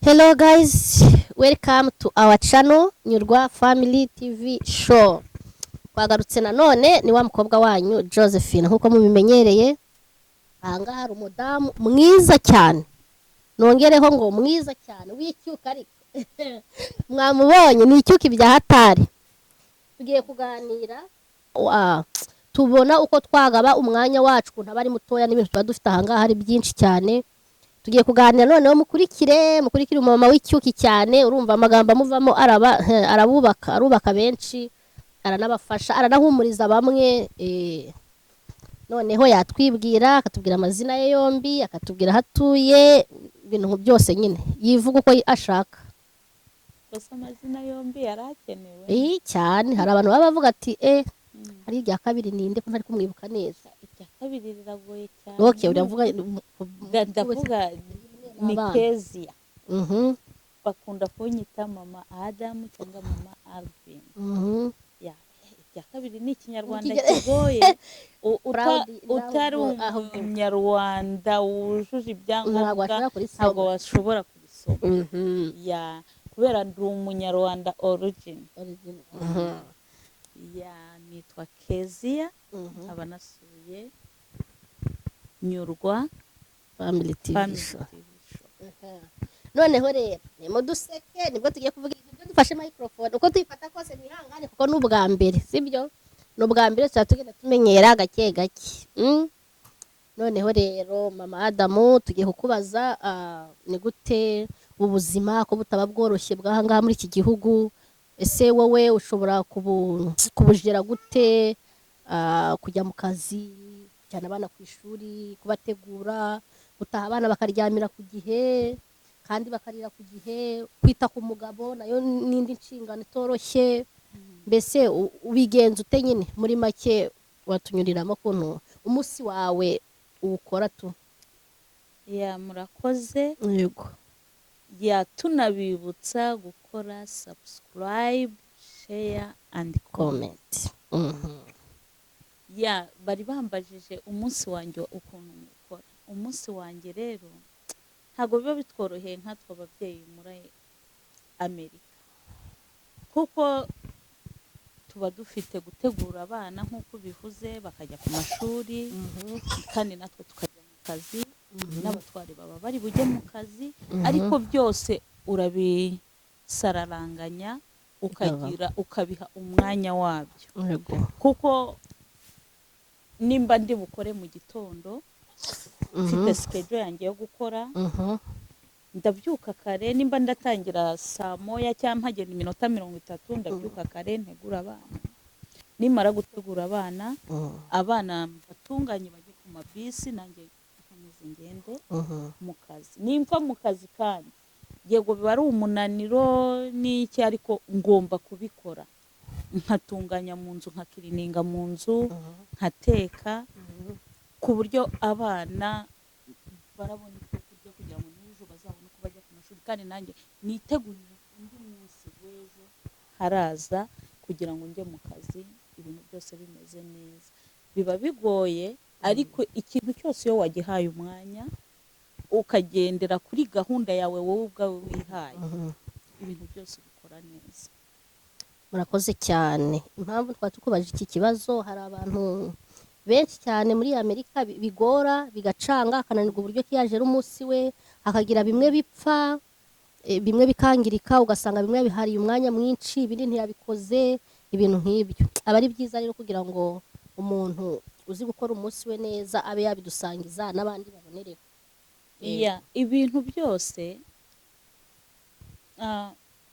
Hello guys, welcome to our channel Nyurwa Family TV Show. Twagarutse nanone ni wa mukobwa wanyu Josephine nkuko mubimenyereye. Ahangaha hari umudamu mwiza cyane. Nongereho ngo mwiza cyane w'icyuka ariko. Mwamubonye ni icyuki bya hatari. Tugiye kuganira tubona uko twagaba umwanya wacu kuntu abari mutoya n'ibintu tuba dufite ahangaha hari byinshi cyane. Tugiye kuganira noneho mukurikire umama w'icyuki cyane, urumva amagambo amuvamo arubaka benshi, aranabafasha, aranahumuriza bamwe. Noneho yatwibwira, akatubwira amazina ye yombi, akatubwira hatuye, ibintu byose nyine yivuga uko ashaka. Gusa amazina yombi yarakenewe Cyane hari abantu baba bavuga ati hari irya kabiri ninde ko ntari kumwibuka neza. irya kabiri riragoye cyane. Okay, uravuga ndavuga ni Kezia. Bakunda kunyita mama Adam cyangwa mama Alvin. Irya kabiri ni ikinyarwanda kigoye. Utari umunyarwanda wujuje ibyangombwa ntabwo washobora kubisoma. Kubera ndi umunyarwanda origin. Nitwa Kezia, nkaba nasuye Nyurwa Family TV Show. Noneho rero ni muduseke nibwo tugiye kuvuga ibyo dufashe microphone uko tuyifata kose nihangane kuko n'ubwa mbere sibyo n'ubwa mbere tugenda tumenyera gake gake. Noneho rero mama Adamu tugiye kukubaza ni gute ubuzima ko butaba bworoshye bw'ahangaha muri iki gihugu. Ese wowe ushobora kubujira gute, kujya mu kazi, kujyana abana ku ishuri, kubategura, gutaha abana bakaryamira ku gihe kandi bakarira ku gihe, kwita ku mugabo nayo n'indi nshingano itoroshye. Mbese ubigenza ute nyine muri make watunyuriramo kuntu umunsi wawe uwukora tu? Murakoze. Yego. Tunabibutsa gukora subscribe, share and comment. Bari bambajije umunsi wanjye ukuntu mukora. Umunsi wanjye rero ntago biba bitworoheye nkatwe ababyeyi muri Amerika, kuko tuba dufite gutegura abana nk'uko bivuze bakajya ku mashuri, kandi natwe tukajya mu kazi, n'abatwari baba bari bujye mu kazi, ariko byose urabisararanganya ukabiha umwanya wabyo. Kuko nimba ndi bukore mu gitondo mfite schedule yanjye yo gukora, ndabyuka kare. Nimba ndatangira saa moya cyangwa mpagenda iminota 30, ndabyuka kare ntegura abana. Nimara gutegura abana batunganye bajye ku mabisi, nanjye nkomeze ngende mu kazi. Nimva mu kazi kandi yego biba ari umunaniro n'iki, ariko ngomba kubikora. Nkatunganya mu nzu, nkakirininga mu nzu, nkateka, ku buryo abana barabona icyo kurya kugira ngo n'ejo bazabone uko bajya ku mashuri, kandi nanjye nitegurira undi munsi w'ejo haraza kugira ngo njye mu kazi ibintu byose bimeze neza. Biba bigoye, ariko ikintu cyose iyo wagihaye umwanya ukagendera kuri gahunda yawe wowe ubwawe wihaye, ibintu byose bikora neza. Murakoze cyane. Impamvu twatukubaje iki kibazo, hari abantu benshi cyane muri Amerika bigora, bigacanga, akananirwa uburyo kiyaje umunsi we, hakagira bimwe bipfa, bimwe bikangirika, ugasanga bimwe bihariye umwanya mwinshi, ibindi ntiyabikoze, ibintu nk'ibyo. Aba ari byiza rero kugira ngo umuntu uzi gukora umunsi we neza abe yabidusangiza n'abandi babonereho. Ibintu byose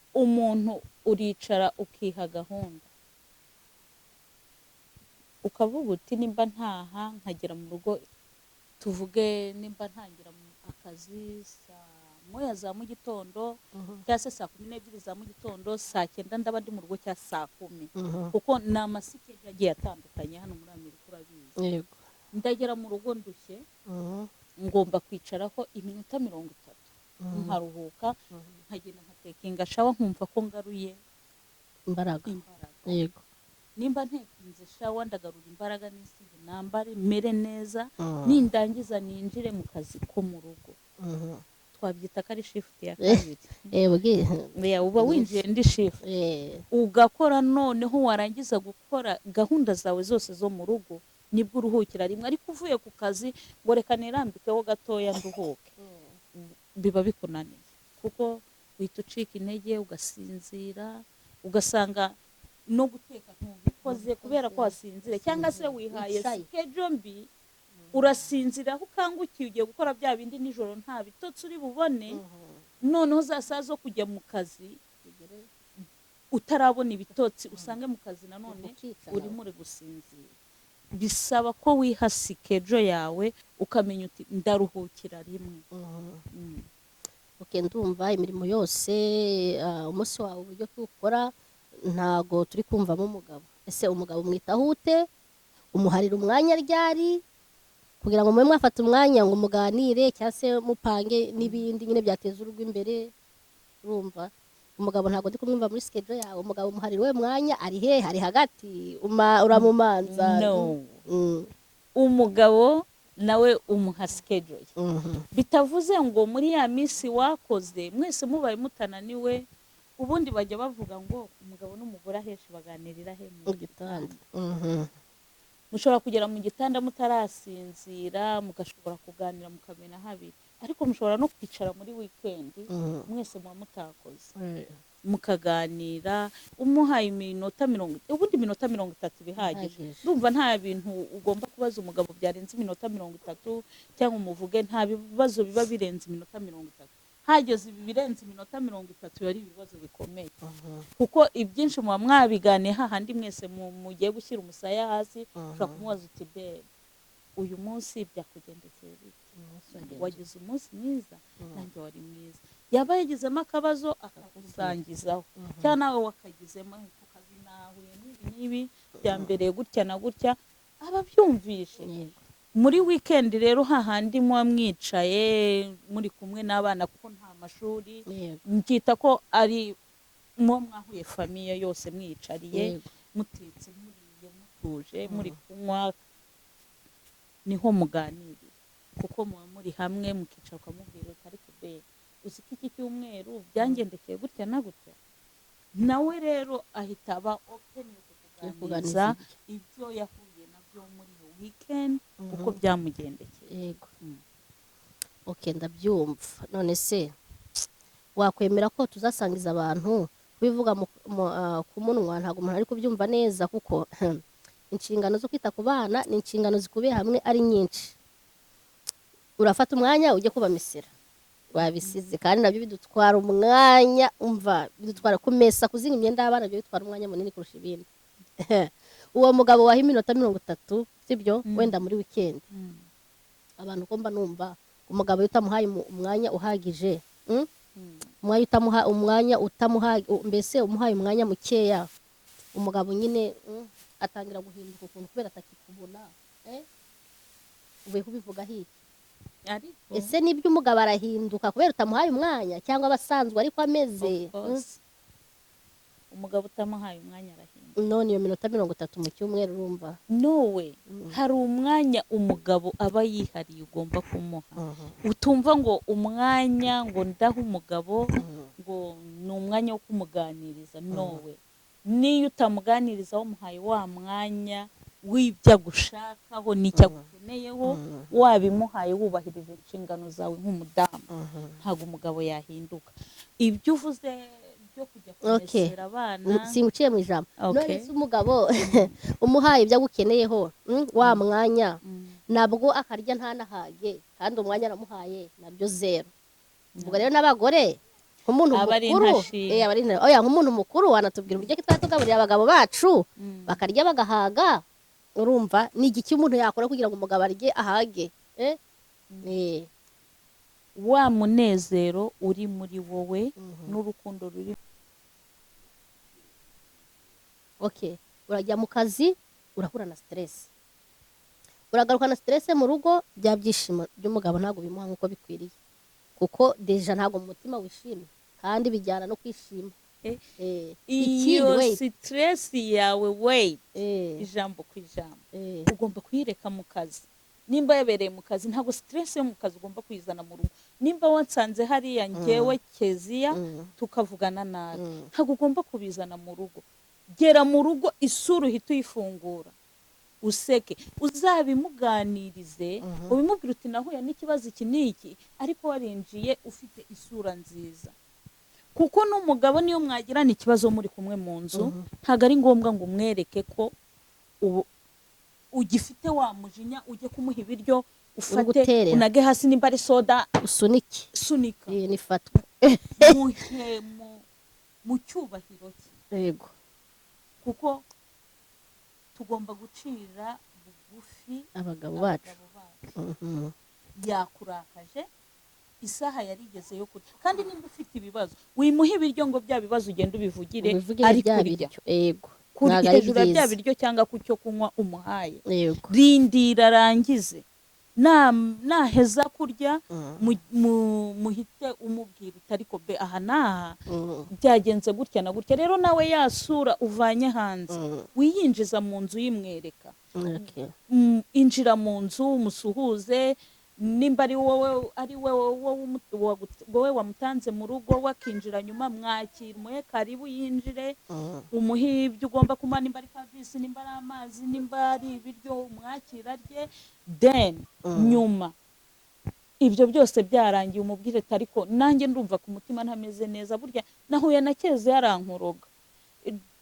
umuntu uricara ukiha gahunda, ukavuga uti nimba ntaha nkagera mu rugo, tuvuge nimba ntangira akazi saa moya za mu gitondo cyangwa se saa 12 za mu gitondo, saa 9 ndaba ndi mu rugo cyangwa saa 10, kuko ni amasikeli agiye atandukanye hano muri Amerika urabizi. Ndagera mu rugo ndushye, ngomba kwicaraho iminota 30, nkaruhuka, nkagenda nkatekinga shawa, nkumva ko ngaruye imbaraga. Yego. Nimba ntekinze shawa ndagarura imbaraga, n'isige nambare mere neza, nindangiza ninjire mu kazi ko mu rugo. twabyita ko ari shift ya kabiri uba winjiye indi shift ugakora, noneho warangiza gukora gahunda zawe zose zo mu rugo nibwo uruhukira rimwe, ariko uvuye ku kazi ngo reka nirambikeho gatoya nduhuke, biba bikunaniye kuko uhita ucika intege ugasinzira, ugasanga no guteka ntubikoze kubera ko wasinzire, cyangwa se wihaye schedule mbi, urasinzira aho ukangukiye ugiye gukora bya bindi nijoro nta bitotsi uri bubone, noneho za saa zo kujya mu kazi utarabona ibitotsi, usange mu kazi nanone urimo uri gusinzira. Bisaba ko wiha schedule yawe ukamenya uti ndaruhukira rimwe. Ndumva imirimo yose umunsi wawe uburyo ukora ntago turi kumvamo umugabo. Ese umugabo mwitaho ute? Umuharira umwanya ryari kugira ngo mube mwafata umwanya ngo muganire cyangwa se mupange n'ibindi nyine byateza urugo imbere? Urumva umugabo ntago ndi kumwumva muri schedule yawe. Umugabo umuharira we mwanya ari he? Hari hagati uramumanza? No. Umugabo nawe umuha schedule. Bitavuze ngo muri ya minsi wakoze mwese mubaye mutananiwe, ubundi bajya bavuga ngo umugabo n'umugore aheshi baganirira he mu gitanda. Mushobora kugera mu gitanda mutarasinzira, mugashobora kuganira mukamena habiri, ariko mushobora no kwicara muri weekend mwese muba mutakoze mukaganira, umuhaye iminota 30, ubundi iminota 30 bihagije. Ndumva nta bintu ugomba kubaza umugabo byarenze iminota 30, cyangwa umuvuge nta bibazo biba birenze iminota 30. Hageze ibirenze iminota 30 yari ibibazo bikomeye, kuko ibyinshi muba mwabiganiye hahandi mwese mugiye gushyira umusaya hasi, ushobora kumubaza uti be uyu munsi byakugendekeye bite, wagize umunsi mwiza? Nanjye wari mwiza. Yaba yagizemo akabazo akakusangizaho, cyangwa nawe wakagizemo ku kazi nahuye n'ibi byambereye gutya na gutya, ababyumvishe. Muri weekend rero hahandi muba mwicaye muri kumwe n'abana kuko nta mashuri, mbyita ko ari muba mwahuye famiye yose mwicariye mutetse muriye mutuje muri kunywa, niho muganirira kuko muba muri hamwe mukicara ukamubwira uti ariko be uzi ko iki cyumweru byangendekeye gutya na gutya, nawe rero ahita aba open yo kuganiriza ibyo yahuye nabyo muri iyo weekend uko byamugendekeye. Yego. Ndabyumva. None se wakwemera ko tuzasangiza abantu bivuga ku munwa ntago umuntu ari kubyumva neza, kuko inshingano zo kwita ku bana ni inshingano zikubiye hamwe ari nyinshi. Urafata umwanya ujye kubamisira, wabisize kandi nabyo bidutwara umwanya, umva bidutwara kumesa, kuzinga imyenda y'abana byo bitwara umwanya munini kurusha ibindi. Uwo mugabo waha iminota 30 sibyo wenda muri weekend, abantu komba numva umugabo utamuhaye umwanya uhagije, umwanya utamuhaye, mbese umuhaye umwanya mukeya, umugabo nyine atangira guhinduka ukuntu kubera atakikubona. Ubuye kubivuga hiki ese nibyo umugabo arahinduka kubera utamuhaye umwanya, cyangwa abasanzwe ariko ameze? Umugabo utamuhaye umwanya arahinduka. None iyo minota 30 mu cyumweru urumva nowe hari umwanya umugabo aba yihariye ugomba kumuha. Utumva ngo umwanya ngo ndaho umugabo ngo ni umwanya wo kumuganiriza, nowe niyo utamuganiriza wamuhaye wa mwanya w'ibyo gushakaho n'icyo agukeneyeho, wabimuhaye wubahirije inshingano zawe nk'umudamu, ntabwo umugabo yahinduka. Ibyo uvuze byo kujya kumesera abana singuciye mu ijambo. None se umugabo umuhaye ibyo agukeneyeho wa mwanya nabwo akarya ntanahage, kandi umwanya aramuhaye nabyo zero. Ubwo rero n'abagore nk'umuntu mukuru nk'umuntu mukuru wanatubwira uburyo ki twatugaburira abagabo bacu bakarya bagahaga. Urumva ni igiki umuntu yakora kugira ngo umugabo arye ahage? Wa munezero uri muri wowe n'urukundo ruri. Urajya mu kazi urahura na stress, uragaruka na stress mu rugo, bya byishimo by'umugabo ntabwo bimuha nk'uko bikwiriye, kuko deja ntabwo mu mutima wishimye, kandi bijyana no kwishima. Iyo stress yawe ijambo ku ijambo ugomba kuyireka mu kazi, nimba yabereye mu kazi ntabwo stress yo mu kazi ugomba kuyizana mu rugo. Nimba wansanze hariya njyewe Keziya tukavugana nabi, ntabwo ugomba kubizana mu rugo. Gera mu rugo isura uhita uyifungura, useke, uzabimuganirize, ubimubwira uti nahuye n'ikibazo iki n'iki, ariko warinjiye ufite isura nziza. Kuko n'umugabo niyo mwagirana ikibazo muri kumwe mu nzu, ntabwo ari ngombwa ngo umwereke ko ugifite wa mujinya, ujye kumuha ibiryo ufate unage hasi, nimba ari soda sunika nifatwa mu cyubahiro cye. Yego, kuko tugomba gucira bugufi abagabo bacu. Yakurakaje isaha yarigeze yo kurya, kandi nimba ufite ibibazo wimuha ibiryo ngo bya bibazo ugenda ubivugire ari kurya. Yego, kuri hejuru bya biryo cyangwa ku cyo kunywa umuhaye. Yego, rindira arangize, naheza kurya muhite umubwira utariko be aha naha byagenze gutya na gutya. Rero nawe yasura uvanye hanze wiyinjiza mu nzu yimwereka. Injira mu nzu musuhuze, nimba ari wowe wamutanze mu rugo, wakinjira nyuma mwakira, umuhe karibu yinjire, umuhe ibyo ugomba kumuha, nimba ari kavisi, nimba ari amazi, nimba ari ibiryo, umwakira rye. Then nyuma ibyo byose byarangiye umubwire ariko nanjye ndumva ku mutima ntameze neza, burya nahuye na Keza yarankoroga,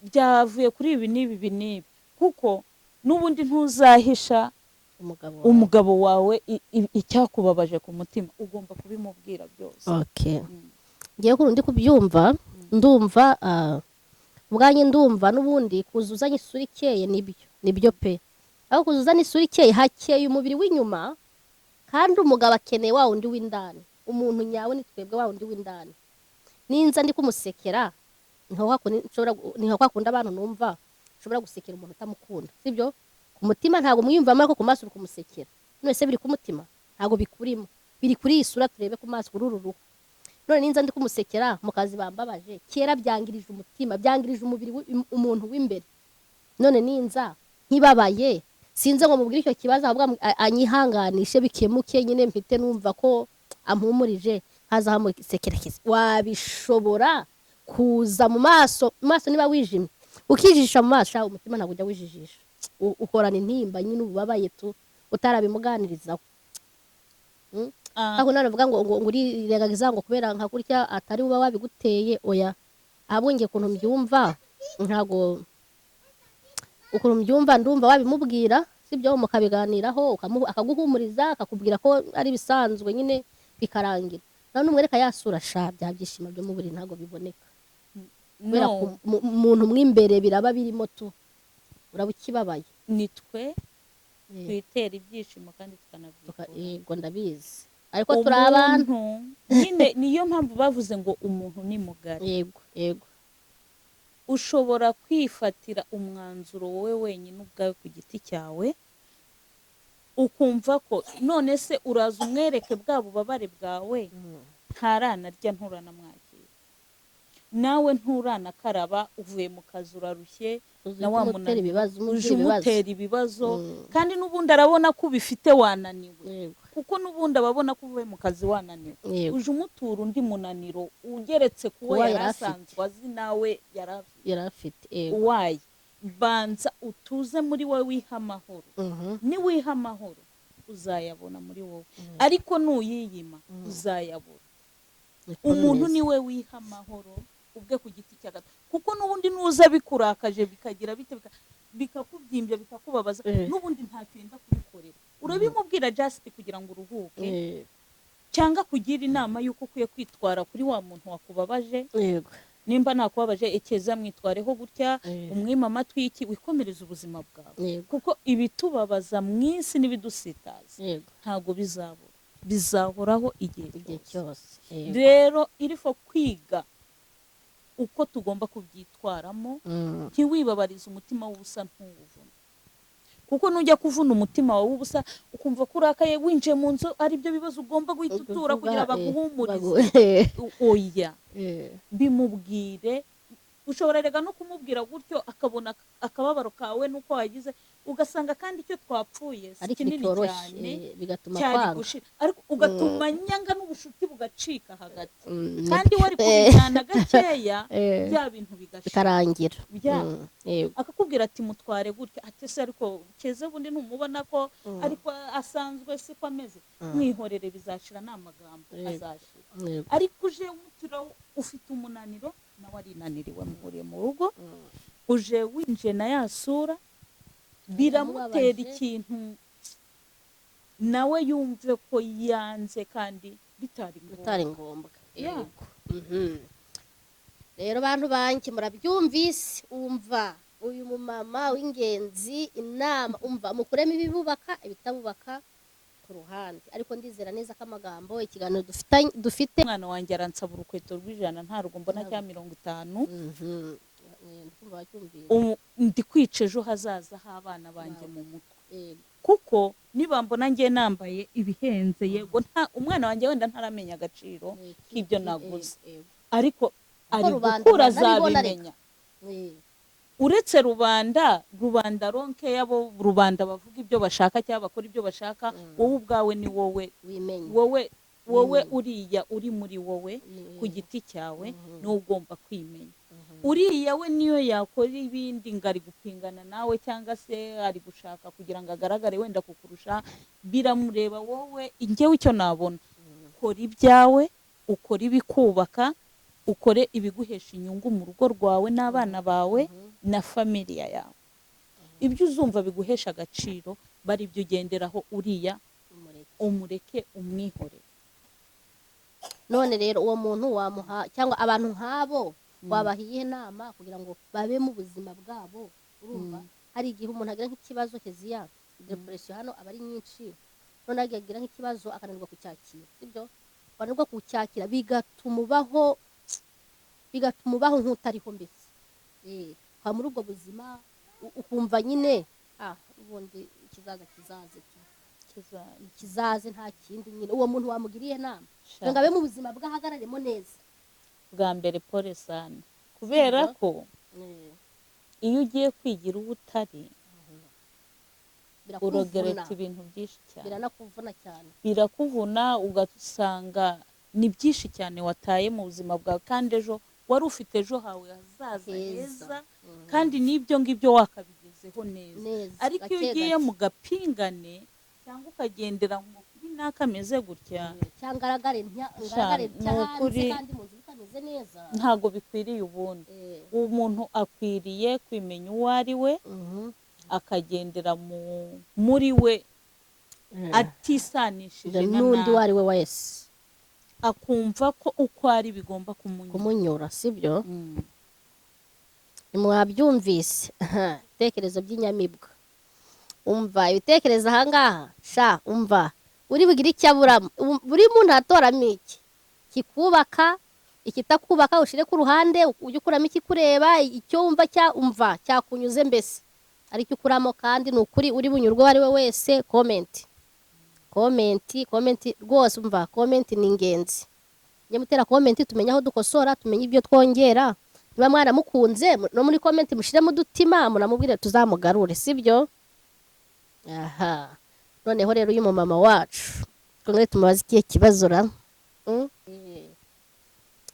byavuye kuri ibi n'ibi, kuko n'ubundi ntuzahisha umugabo wawe icyakubabaje ku mutima, ugomba kubimubwira byose. Ngiye kurundi kubyumva, ndumva ubwanjye ndumva n'ubundi kuzuzanya isura ikeye nibyo pe, aho kuzuzanya isura ikeye hakeye umubiri w'inyuma, kandi umugabo akeneye wa wundi w'indani. Umuntu nyawe ni twebwe wa wundi w'indani. Ninza ndi kumusekera niho kwakunda abantu numva ushobora gusekera umuntu utamukunda, sibyo? Ku mutima ntabwo mwiyumvamo, ariko ku maso uri kumusekera. None se biri ku mutima? Ntabwo bikurimo, biri kuri iyi sura turebe ku maso, kuri uru ruhu. None ninza ndi kumusekera mu kazi bambabaje, kera byangirije umutima, byangirije umubiri umuntu w'imbere. None ninza nkibabaye, sinze ngo mubwire icyo kibazo, ahubwo anyihanganishe bikemuke, nyine mpite numva ko ampumurije, haza hamusekera. Wabishobora kuza mu maso niba wijimye ukijijisha mu maso, umutima ntabwo ujya wijijisha, ukorana intimba nyine ubabaye utarabimuganirizaho. Aho none vuga ngo urirengagiza ngo kubera nka kurya atari uba wabiguteye. Oya, ahubwo ngiye ukuntu mbyumva, ntago ukuntu mbyumva ndumva wabimubwira, sibyo? Mukabiganiraho, akaguhumuriza, akakubwira ko ari bisanzwe nyine bikarangira. None umwereka yasura bya byishimo byo muburi ntago biboneka, kubera umuntu mw'imbere biraba birimo urabukibabaye. Nitwe twitera ibyishimo kandi tukanabyikora. Yego, ndabizi, ariko turi abantu nyine. Niyo mpamvu bavuze ngo umuntu ni mugari. Yego, ushobora kwifatira umwanzuro wowe wenyine ubwawe ku giti cyawe, ukumva ko none se uraza umwereke bwa bubabare bwawe, ntaranarya nturanamwakira, nawe nturanakaraba, uvuye mu kazi urarushye, na wa munaniro uje umutera ibibazo, kandi n'ubundi arabona ko ubifite wananiwe, kuko n'ubundi ababona ko uvuye mu kazi wananiwe. Uje umutura undi munaniro ugeretse kuwo yarasanzwe azi nawe yarafite. Wayi banza utuze muri wowe, wiha amahoro. Ni wiha amahoro uzayabona muri wowe, ariko nuyiyima uzayabura. Umuntu ni we wiha amahoro ubwe ku giti cya gato, kuko n'ubundi nuza bikurakaje bikagira bikakubyimbya bikakubabaza, n'ubundi ntacyenda kubikorera. Urabimubwira just kugira ngo uruhuke, cyangwa kugira inama y'uko ukwiye kwitwara kuri wa muntu wakubabaje. Nimba nakubabaje, Keza mwitwareho gutya, umwima amatwi iki, wikomereza ubuzima bwawe, kuko ibitubabaza mu isi n'ibidusitaza ntago bizabura, bizahoraho igihe cyose. Rero irifo kwiga uko tugomba kubyitwaramo, ntiwibabarize umutima w'ubusa ntuwuvuna, kuko nujya kuvuna umutima wawe w'ubusa ukumva ko urakaye, winjiye mu nzu ari byo bibazo ugomba guhita utura kugira baguhumurize. Oya, bimubwire. Ushobora rega no kumubwira gutyo akabona akababaro kawe nuko wagize, ugasanga kandi icyo twapfuye si ari kinini cyane cyoroshye bigatuma cyari kwanga gushira ariko ugatuma nyanga n'ubushuti bugacika hagati kandi wari kubijyana gakeya bya bintu bikarangira akakubwira ati mutware gutya ati se ariko keze bundi ntumubona ko ariko asanzwe siko ameze mwihorere bizashira n'amagambo azashira ariko uje umutura ufite umunaniro nawe arinaniriwe muhuriye mu rugo uje winje na yasura biramutera ikintu nawe yumve ko yanze kandi bitari ngombwa yego rero bantu banjye murabyumvise umva uyu mumama w'ingenzi inama umva mukuremo ibibubaka ibitabubaka ku ruhande ariko ndizera neza ko amagambo ikiganiro dufite umwana wanjye aransaba urukweto rw'ijana nta rugo mbona cya 50 ndi kwica ejo hazaza h'abana banjye mu mutwe kuko niba mbona ngiye nambaye ibihenze yego umwana wanjye wenda ntaramenya agaciro k'ibyo naguze ariko ari gukura azabimenya uretse rubanda ronke yabo rubanda bavuga ibyo bashaka cyangwa bakora ibyo bashaka wowe ubwawe ni wowe uriya uri muri wowe ku giti cyawe niwo ugomba kwimenya uriya we niyo yakora ibindi ngo ari gupingana nawe cyangwa se ari gushaka kugira ngo agaragare wenda kukurusha biramureba wowe njyewe icyo nabona ukora ibyawe ukora ibikubaka ukore ibiguhesha inyungu mu rugo rwawe n'abana bawe na familia yawe ibyo uzumva biguhesha agaciro bari ibyo ugenderaho uriya umureke umwihorere none rero uwo muntu wamuha cyangwa abantu nk'abo wabahiye inama kugira ngo babe mu buzima bwabo urumva hari igihe umuntu agira nk'ikibazo keziya depression hano aba ari nyinshi none agira nk'ikibazo akananirwa kucyakira sibyo banirwa kucyakira bigatuma ubaho nk'utariho mbese kwa muri ubwo buzima ukumva nyine ubundi kizaze nta kindi nyine uwo muntu wamugiriye inama ngo abe mu buzima bw'ahagararemo neza bwa mbere pole sana kubera ko iyo ugiye kwigira ubutari urogereta ibintu byinshi cyane birakuvuna ugasanga ni byinshi cyane wataye mu buzima bwawe kandi ejo wari ufite ejo hawe hazaza heza kandi n'ibyo ngibyo wakabigezeho neza ariko iyo ugiye mu gapingane cyangwa ukagendera ngo kuri n'akameze gutya cyangwa agaragare kandi mu nzu bitameze neza ntago bikwiriye ubundi umuntu akwiriye kwimenya uwo ari we akagendera muri we atisanishije n'undi uwo ari we wese akumva ko uko ari bigomba kumunyura sibyo mwabyumvise ibitekerezo by'inyamibwa umva ibitekerezo ahangaha umva uri bugire icyo aburamo buri muntu atoramo iki kikubaka ikitakubaka ushire ku ruhande ujye ukuramo ikikureba icyo wumva cyakunyuze mbese aricyo ukuramo kandi ni ukuri uri bunyurwe uwo ari we wese komenti rwose umva komenti ni ingenzi njye mutera komenti tumenye aho dukosora tumenye ibyo twongera niba mwaramukunze no muri komenti mushyiremo udutima muramubwire tuzamugarure sibyo noneho rero uyu mumama wacu twongere tumubaze ikihe kibazo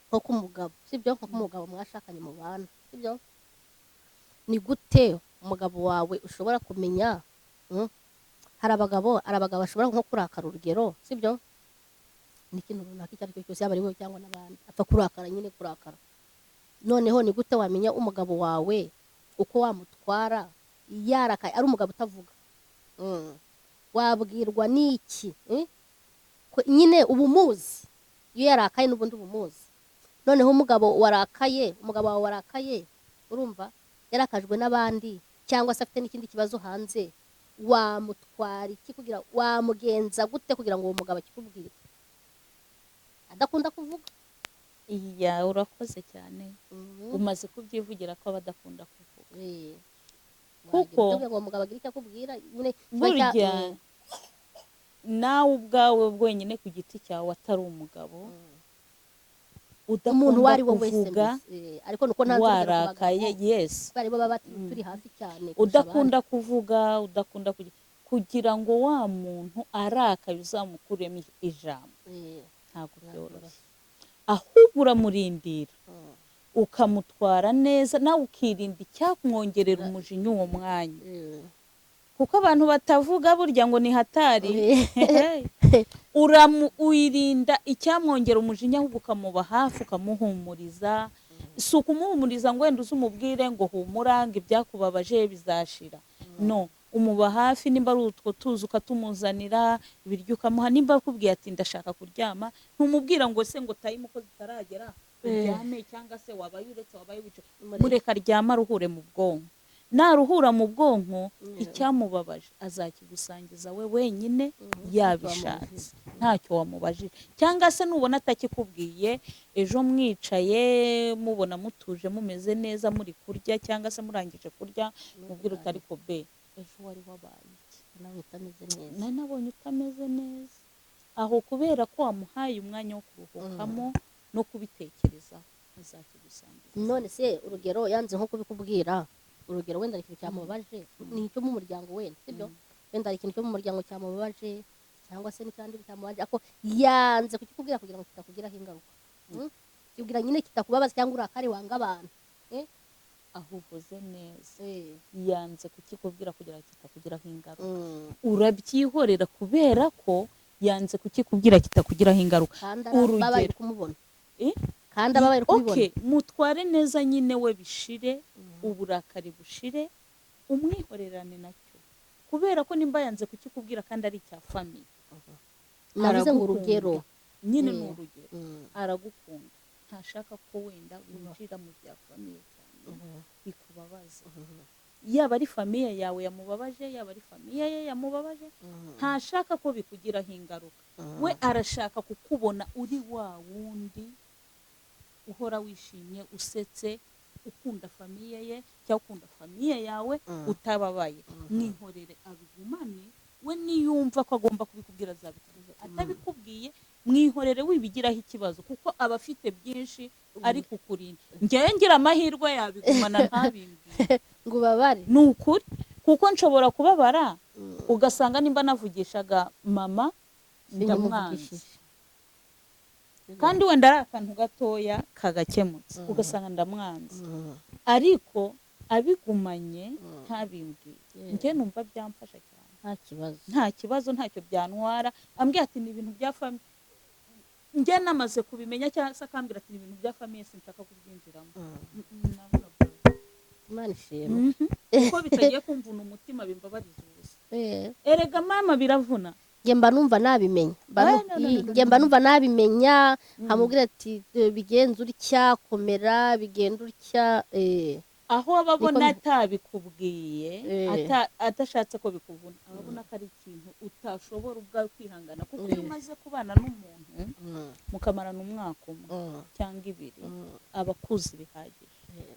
nko k'umugabo sibyo nko k'umugabo mwashakanye mu bana sibyo ni gute umugabo wawe ushobora kumenya hari abagabo bashobora nko kurakara urugero sibyo ni ikintu runaka icyo ari cyo cyose yaba ari wowe cyangwa n'abandi apfa kurakara nyine kurakara noneho ni gute wamenya umugabo wawe uko wamutwara yarakaye ari umugabo utavuga wabwirwa n'iki nyine uba umuzi iyo yarakaye n'ubundi uba umuzi noneho umugabo wawe warakaye urumva yarakajwe n'abandi cyangwa se afite n'ikindi kibazo hanze wamutwara iki kugira wamugenza gute kugira ngo uwo mugabo akikubwire adakunda kuvuga urakoze cyane umaze kubyivugira ko abadakunda kuvuga kuko uwo mugabo agira icyo akubwira burya nawe ubwawe bwenyine ku giti cyawe atari umugabo umuntu udakunda wari we wese kuvuga ariko nuko ntanze urugero ku warakaye bagabo yes bari bo baba turi hafi cyane kurusha abandi. udakunda kuvuga udakunda kugira ngo wa muntu arakaye uzamukuremo ijambo ntabwo byoroshye, ahubwo uramurindira ukamutwara neza nawe ukirinda icyakumwongerera umujinya uwo mwanya, kuko abantu batavuga burya ngo ni hatari. Wirinda icyamwongera umujinya, ahubwo ukamuba hafi ukamuhumuriza. Si ukumuhumuriza ngo wenda uzumubwire ngo humura ngo ibyakubabaje bizashira, no, umuba hafi. Nimba ari utwo tuzi ukatumuzanira, ibiryo ukamuha. Nimba akubwiye ati ndashaka kuryama, ntumubwira ngo se ngo time uko zitaragera uryame, cyangwa se wabaye uretse wabaye wicaye, mureka aryama aruhure mu bwonko. Naruhura mu bwonko icyamubabaje azakigusangiza we wenyine yabishatse, ntacyo wamubajije. Cyangwa se nubona atakikubwiye, ejo mwicaye mubona mutuje mumeze neza muri kurya, cyangwa se murangije kurya, mubwira utari ko be ejo wari wabaye iki, nawe utameze neza, nabonye utameze neza. Aho kubera ko wamuhaye umwanya wo kuruhukamo no kubitekereza, azakigusangiza. none se urugero yanze nko kubikubwira, urugero wenda ari ikintu cyamubabaje, ni icyo mu muryango wenda, sibyo? Wenda ari ikintu cyo mu muryango cyamubabaje, cyangwa se n'ikindi cyamubabaje, ako yanze kukikubwira kugira ngo kitakugiraho ingaruka. Kibwira nyine kitakubabaza cyangwa urakari wanga abantu. Aho uvuze neza, yanze kukikubwira kugira ngo kitakugiraho ingaruka. Urabyihorera kubera ko yanze kukikubwira kitakugiraho ingaruka. Urugero kumubona kandi ababaye kubibona. Okay, mutware neza nyine we bishire, uburakari bushire, umwihorerane nacyo, kubera ko nimba yanze kukikubwira kandi ari icya famille. Navuze ngo urugero nyine ni urugero, aragukunda, ntashaka ko wenda winjira mu bya famille cyane bikubabaza. Yaba ari famille yawe yamubabaje, yaba ari famille ye yamubabaje, ntashaka ko bikugiraho ingaruka. We arashaka kukubona uri wa wundi uhora wishimye, usetse, ukunda famille ye cyangwa ukunda famille yawe, utababaye. Mwihorere abigumane, we niyumva ko agomba kubikubwira azabikubwira. Atabikubwiye mwihorere wibigiraho ikibazo, kuko aba afite byinshi ari kukurinda. Njyewe ngira amahirwe yabigumana ntabimbwiye ngo ubabare. Ni ukuri, kuko nshobora kubabara ugasanga nimba navugishaga mama ndamwanze, kandi wenda ari akantu gatoya kagakemutse, ugasanga ndamwanze. Ariko abigumanye ntabimbwiye, njye numva byamfasha cyane. Nta kibazo, ntacyo byantwara. Ambwira ati ni ibintu bya famille, njye namaze kubimenya, cyangwa se akambwira ati ni ibintu bya famille sinshaka kubyinjiramo. Imana ishimwe. Kuko bitagiye kumvuna umutima, bimbabariza ubusa. Erega mama biravuna. Nge mba numva nabimenya, nge mba numva nabimenya, hamubwira ati bigenze utya, komera, bigenda utya. Aho ababona atabikubwiye, atashatse ko bikuvuna, ababona ko ari ikintu utashobora ubwawe kwihangana. Kuko iyo umaze kubana n'umuntu mukamarana umwaka umwe cyangwa ibiri, aba akuzi bihagije.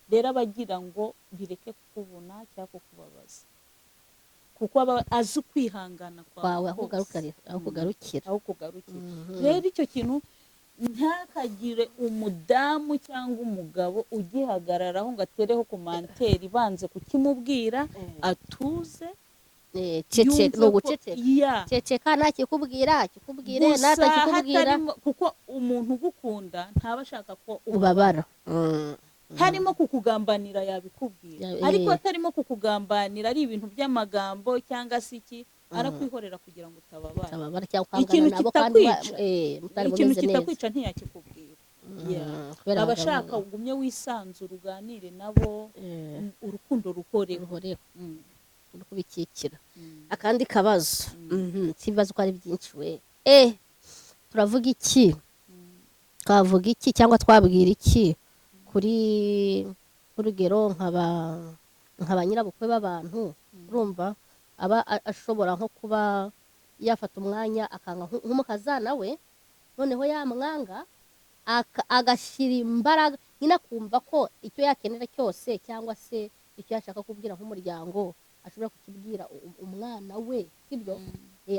Rero abagira ngo bireke kukubona cyangwa kukubabaza, kuko aba azi kwihangana kwawe aho kugarukira. Rero icyo kintu ntakagire umudamu cyangwa umugabo ugihagararaho ngo atereho komanteri banze kukimubwira. Atuze, ceceka, ntakikubwira kikubwire, natakikubwira. Kuko umuntu ugukunda ntaba ashaka ko ubabara. harimo kukugambanira yabikubwira, ariko atarimo kukugambanira ari ibintu by'amagambo cyangwa se iki, arakwihorera kugira ngo utababara. Ikintu kitakwica ntiyakikubwira. Abashaka ugumye wisanzura, uganire nabo, urukundo ruhoreho. Kubikikira. Akandi kabazo, kibazo ko ari byinshi we. Turavuga iki? Twavuga iki cyangwa twabwira iki kuri urugero nkaba nyirabukwe b'abantu? Urumva aba ashobora nko kuba yafata umwanya akanga nk'umukazana we, noneho yamwanga agashyira imbaraga nyine akumva ko icyo yakenera cyose cyangwa se icyo yashaka kubwira nk'umuryango ashobora kukibwira umwana we, sibyo?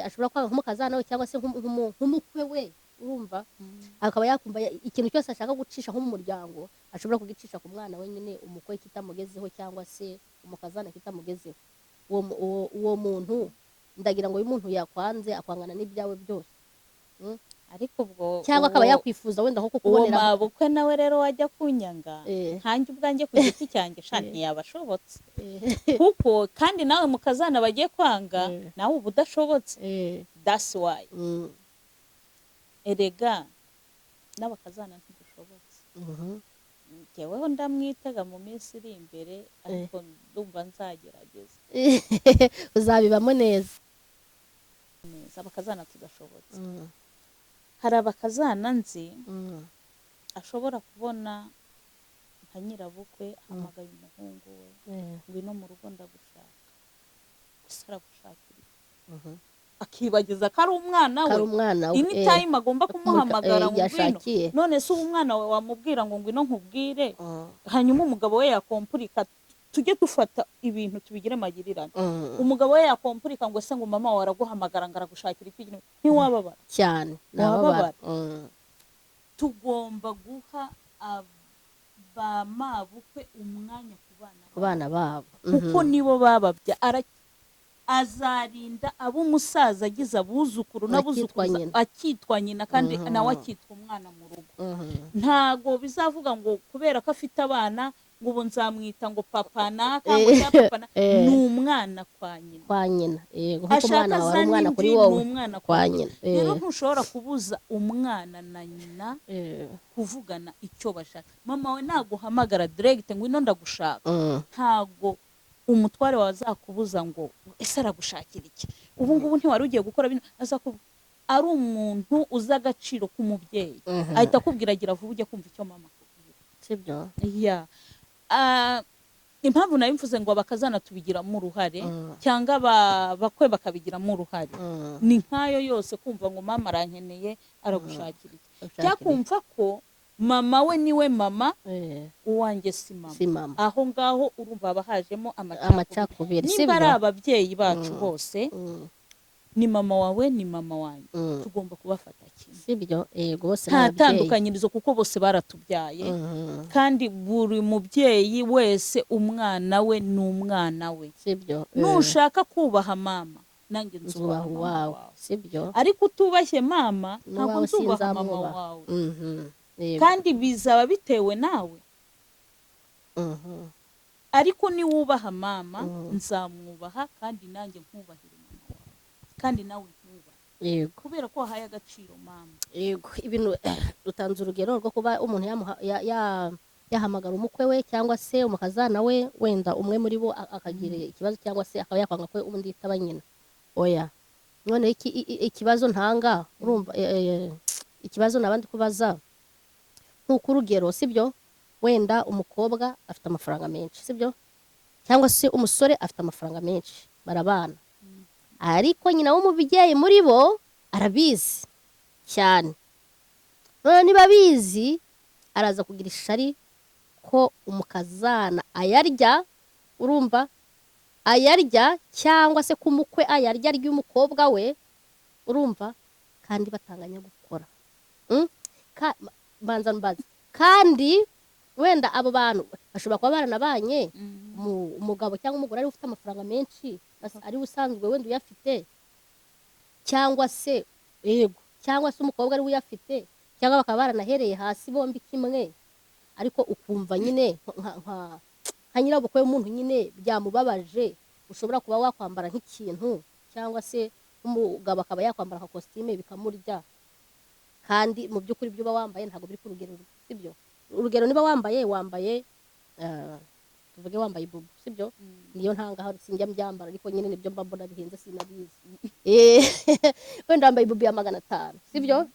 Ashobora kwanga nk'umukazana we cyangwa se nk'umukwe we, urumva akaba yakumva ikintu cyose ashaka gucisha nko mu muryango ashobora kugicisha ku mwana we nyine umukwe kitamugezeho cyangwa se umukazana kitamugezeho uwo muntu ndagira ngo uyu muntu yakwanze akwangana n'ibyawe byose ariko ubwo cyangwa akaba yakwifuza wenda nko kukubonera uwo mabukwe nawe rero wajya kunyanga nkanjye ubwanjye ku giti cyanjye shati yabashobotse kuko kandi nawe mukazana bagiye kwanga nawe uba udashobotse that's why erega n'abakazana ntidushobotse njyeweho ndamwitega mu minsi iri imbere ariko ndumva nzagerageza uzabibamo neza abakazana tudashobotse hari abakazana nzi ashobora kubona nka nyirabukwe ahamagaye umuhungu we ngwino mu rugo ndagushaka gusa aragushakira akibagiza ko ari umwana we ini time agomba kumuhamagara ngo ngwino none se umwana we wamubwira ngo ngwino nkubwire hanyuma umugabo we yakompurika tujye dufata ibintu tubigire magirirane umugabo we yakompurika ngo se ngo mama wawe araguhamagara ngo aragushakira iki ntiwababara cyane nababara tugomba guha abamabukwe umwanya ku bana babo kuko nibo bababya azarinda ab'umusaza agize abuzukuru n'abuzukuruza akitwa nyina kandi nawe akitwa umwana mu rugo ntago bizavuga ngo kubera ko afite abana ngo ubu nzamwita ngo papa naka ngo ya papa ni umwana kwa nyina yego kuko umwana wawe ari umwana kuri wowe kwa nyina rero ntushobora kubuza umwana na nyina kuvugana icyo bashaka mama we naguhamagara direct ngo ino ndagushaka ntago umutware wawe azakubuza ngo ese aragushakira iki ubu ngubu ntiwari ugiye gukora bino ari umuntu uzi agaciro k'umubyeyi ahita akubwira agira vuba ujye kumva icyo mama akubwira sibyo impamvu nayo mvuze ngo abakazana tubigiramo uruhare cyangwa abakwe bakabigiramo uruhare ni nk'ayo yose kumva ngo mama arankeneye aragushakira iki cyakumva ko mama we niwe mama uwanjye si mama aho ngaho urumva abahajemo amacakubiri nimba ari ababyeyi bacu bose ni mama wawe ni mama wanjye tugomba kubafata kimwe sibyo bose nta tandukanyirizo kuko bose baratubyaye kandi buri mubyeyi wese umwana we ni umwana we sibyo nushaka kubaha mama nanjye nzubaha wawe sibyo ariko utubashye mama ntabwo nzubaha mama wawe kandi bizaba bitewe nawe ariko niwubaha mama nzamwubaha kandi nanjye nkubahira mama wawe kandi nawe nkubaha kubera ko wahaye agaciro mama yego ibintu dutanze urugero rwo kuba umuntu yahamagara umukwe we cyangwa se umukazana we wenda umwe muri bo akagira ikibazo cyangwa se akaba yakwanga ko undi yitaba nyina oya none ikibazo ntanga urumva ikibazo nabandi kubaza nk'uko urugero sibyo wenda umukobwa afite amafaranga menshi sibyo cyangwa se umusore afite amafaranga menshi barabana ariko nyina w'umubyeyi muri bo arabizi cyane none niba abizi araza kugira ishari ko umukazana ayarya urumva ayarya cyangwa se ko umukwe ayarya ry'umukobwa we urumva kandi batanganya gukora banza mbaza kandi wenda abo bantu bashobora kuba baranabanye umugabo cyangwa umugore ari ufite amafaranga menshi ari usanzwe wenda uyafite cyangwa se cyangwa se umukobwa ari uyafite cyangwa bakaba baranahereye hasi bombi kimwe ariko ukumva nyine nka nyirabukwe w'umuntu nyine byamubabaje ushobora kuba wakwambara nk'ikintu cyangwa se umugabo akaba yakwambara nka kositime bikamurya kandi mu by'ukuri ibyo uba wambaye ntabwo biri ku rugero sibyo urugero niba wambaye tuvuge wambaye ibubu sibyo niyo ntangaho sinjya mbyambara ariko nyine nibyo mba mbona bihenze sinabizi wenda wambaye ibubu ya 500 sibyo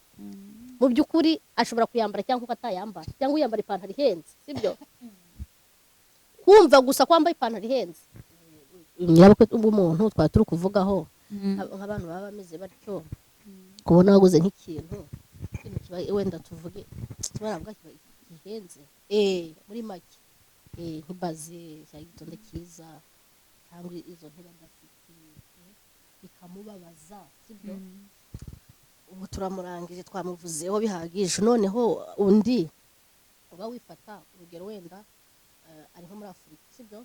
mu by'ukuri ashobora kuyambara cyangwa atayambara cyangwa uyambara ipantaro ihenze sibyo kumva gusa ko wambaye ipantaro ihenze nyirabukwe umuntu twari turi kuvugaho nk'abantu baba bameze batyo kubona waguze nk'ikintu wenda tuvuge baravuga gihenze muri make nk'ibaze cyangwa igitondo cyiza cyangwa izo ntebe adafite bikamubabaza sibyo ubu turamurangije twamuvuzeho bihagije. Noneho undi uba wifata urugero wenda ari nko muri Afurika sibyo,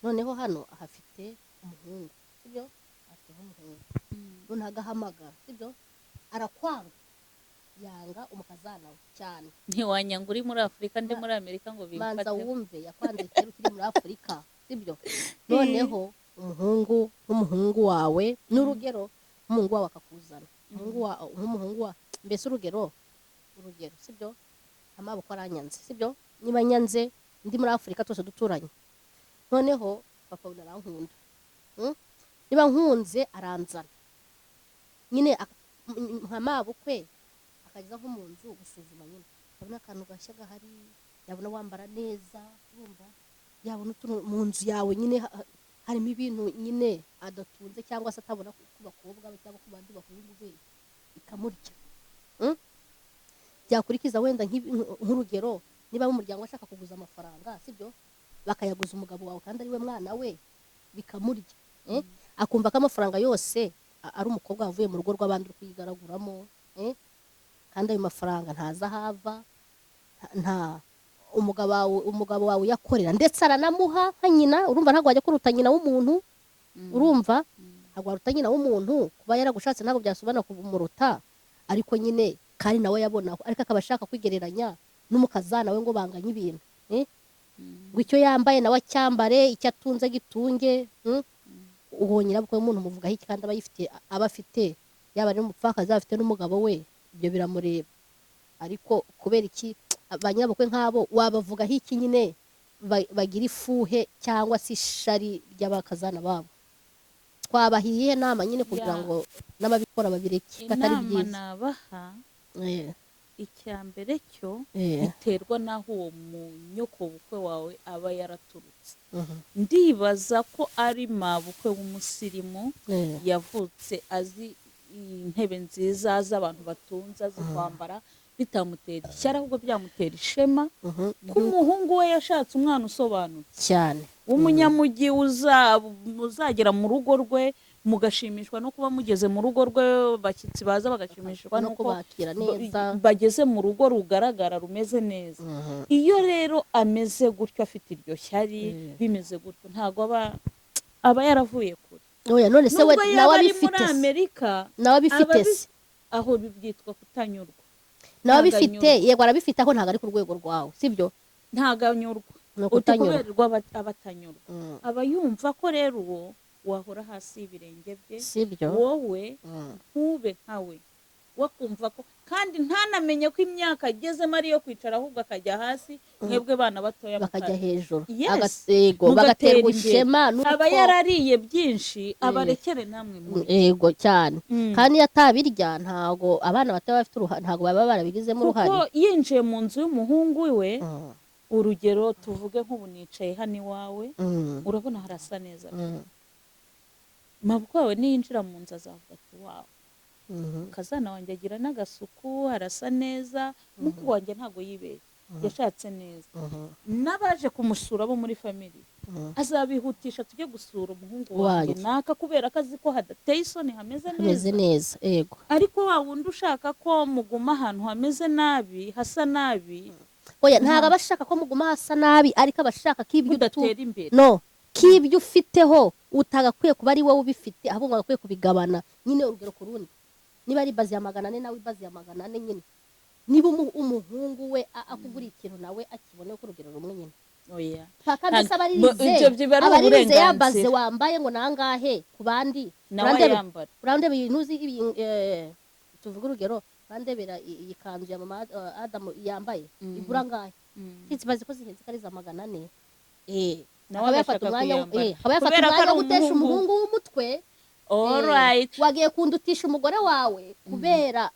noneho hano ahafite umuhungu sibyo, afite nk'umuhungu noneho agahamagara sibyo, arakwanga, yanga umukazana we cyane. ntiwanyanga uri muri Afurika ndi muri Amerika ngo Banza bimfate. wumve yakwanze kera ukiri muri Afurika sibyo, noneho nk'umuhungu wawe n'urugero umuhungu wawe akakuzana, nk'umuhungu wa mbese urugero sibyo, amaboko aranyanze sibyo, niba nyanze ndi muri Afurika twese duturanye, noneho papa we arankunda, niba nkunze aranzana nyine nka mabukwe akageza nko mu nzu gusuzuma nyine, yabona akantu gashya gahari, yabona wambara neza urumva, yabona utuntu mu nzu yawe nyine harimo ibintu nyine adatunze cyangwa se atabona ku bakobwa be cyangwa ku bandi bahungu be, ikamurya. Byakurikiza wenda nk'urugero niba mu muryango ashaka kuguza amafaranga sibyo, bakayaguza umugabo wawe kandi ari we mwana we, bikamurya. Akumva ko amafaranga yose ari umukobwa wavuye mu rugo rw'abandi uri kuyigaraguramo, kandi ayo mafaranga ntaza hava, nta umugabo wawe uyakorera ndetse aranamuha nka nyina, urumva ntabwo wajya kuruta nyina w'umuntu, urumva ntabwo waruta nyina w'umuntu, kuba yaragushatse ntabwo byasubana kumuruta, ariko nyine kandi nawe yabonaho, ariko akaba ashaka kwigereranya n'umukazana we ngo banganye ibintu, ngo icyo yambaye nawe acyambare, icyo atunze gitunge. Uwo nyirabukwe w'umuntu muvugaho iki kandi aba afite yaba ari umupfakazi afite n'umugabo we, ibyo biramureba. Ariko kubera iki ba nyirabukwe nk'abo wabavugaho iki nyine bagira ifuhe cyangwa se ishari ry'abakazana babo? Twabahiye nama nyine kugira ngo n'ababikora babireke, katari byiza. Inama nabaha icya mbere cyo biterwa n'aho uwo munyokobukwe wawe aba yaraturutse. Ndibaza ko ari mabukwe w'umusirimu yavutse azi intebe nziza z'abantu batunze, azi kwambara, bitamutera ishyari ahubwo byamutera ishema ko umuhungu we yashatse umwana usobanutse cyane w'umunyamujyi uzagera mu rugo rwe mugashimishwa no kuba mugeze mu rugo rwe, bashyitsi baza bagashimishwa no kubakira neza, bageze mu rugo rugaragara rumeze neza. Iyo rero ameze gutyo afite iryo shyari bimeze gutyo ntago aba yaravuye kure. Oya none se we nawe abifite muri Amerika, nawe abifite se aho byitwa kutanyurwa. Nawe abifite yego arabifite aho ntago ari ku rwego rwawe sibyo, ntago anyurwa, kuberwa abatanyurwa, aba yumva ko rero uwo wahora hasi y'ibirenge bye sibyo, wowe ntube nkawe, wakumva ko kandi ntanamenye ko imyaka agezemo ari iyo kwicara ahubwo akajya hasi, mwebwe bana batoya bakajya hejuru, agasego bagaterwa ishema nuko aba yarariye byinshi, abarekere namwe muri yego cyane. Kandi yatabirya ntago abana bato bafite ntago baba barabigizemo uruhare, kuko yinjiye mu nzu y'umuhungu we. Urugero tuvuge nk'ubu nicaye hano iwawe, urabona harasa neza, mabukwe wawe niyinjira mu nzu azavuga ati wawe kazana wanjye agira n'agasuku, harasa neza, mukuru wanjye ntago yibeshye, yashatse neza. N'abaje kumusura bo muri family azabihutisha tujye gusura umuhungu wanjye naka, kubera ko azi ko hadateye isoni, hameze neza yego. Ariko wa wundi ushaka ko muguma ahantu hameze nabi, hasa nabi, oya ntago abashaka ko muguma hasa nabi, ariko abashaka k'ibyo udatera imbere, no k'ibyo ufiteho utagakwiye kuba ari wowe ubifite, ahubwo agakwiye kubigabana nyine. Urugero ku rundi, niba ari bazi ya 400 nawe bazi ya 400 nyine, niba umuhungu we akugura ikintu nawe akibone ko urugero rumwe nyine. Oya kandi abaririze yambaze wambaye ngo nangahe ku bandi nawe yambara, urandebe ibintu tuvuga urugero, urandebera iyi kanzu ya mama Adamu yambaye igura ngahe, kizibaze ko zihenze kari za 400, nawe yafata umwanya wo gutesha umuhungu w'umutwe. Wagiye kundutisha umugore wawe kubera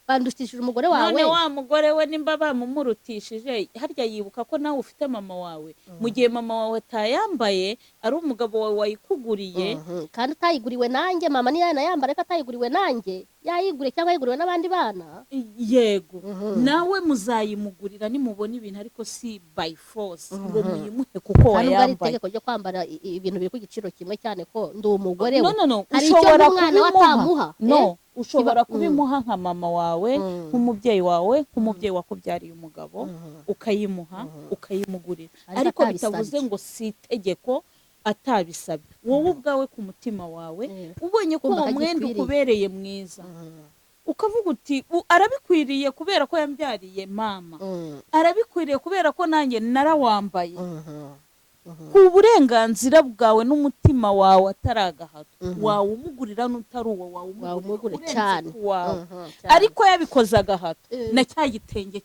bandutishije umugore wawe, none wa mugore we nimba bamumurutishije harya yibuka ko nawe ufite mama wawe, mu gihe mama wawe tayambaye ari umugabo wawe wayikuguriye, kandi utayiguriwe nanjye, mama niyo yanayambara ko atayiguriwe nanjye, yayigure cyangwa yiguriwe n'abandi bana, yego nawe muzayimugurira nimubona ibintu, ariko si by force ngo muyimuhe kuko wayambaye. Kandi itegeko ryo kwambara ibintu biri ku giciro kimwe cyane ko ndi umugore we, no hari icyo umwana watamuha, ushobora kubimuha nka mama wawe nk'umubyeyi wawe nk'umubyeyi wakubyariye umugabo ukayimuha ukayimugurira ariko bitavuze ngo si itegeko atabisabye wowe ubwawe ku mutima wawe ubonye ko uwo mwenda ukubereye mwiza ukavuga uti arabikwiriye kubera ko yambyariye mama arabikwiriye kubera ko nanjye narawambaye ku burenganzira bwawe n'umutima wawe ataragahato wawumugurira n'utari uwo wawumugurira cyane ariko yabikoze agahato na cya gitenge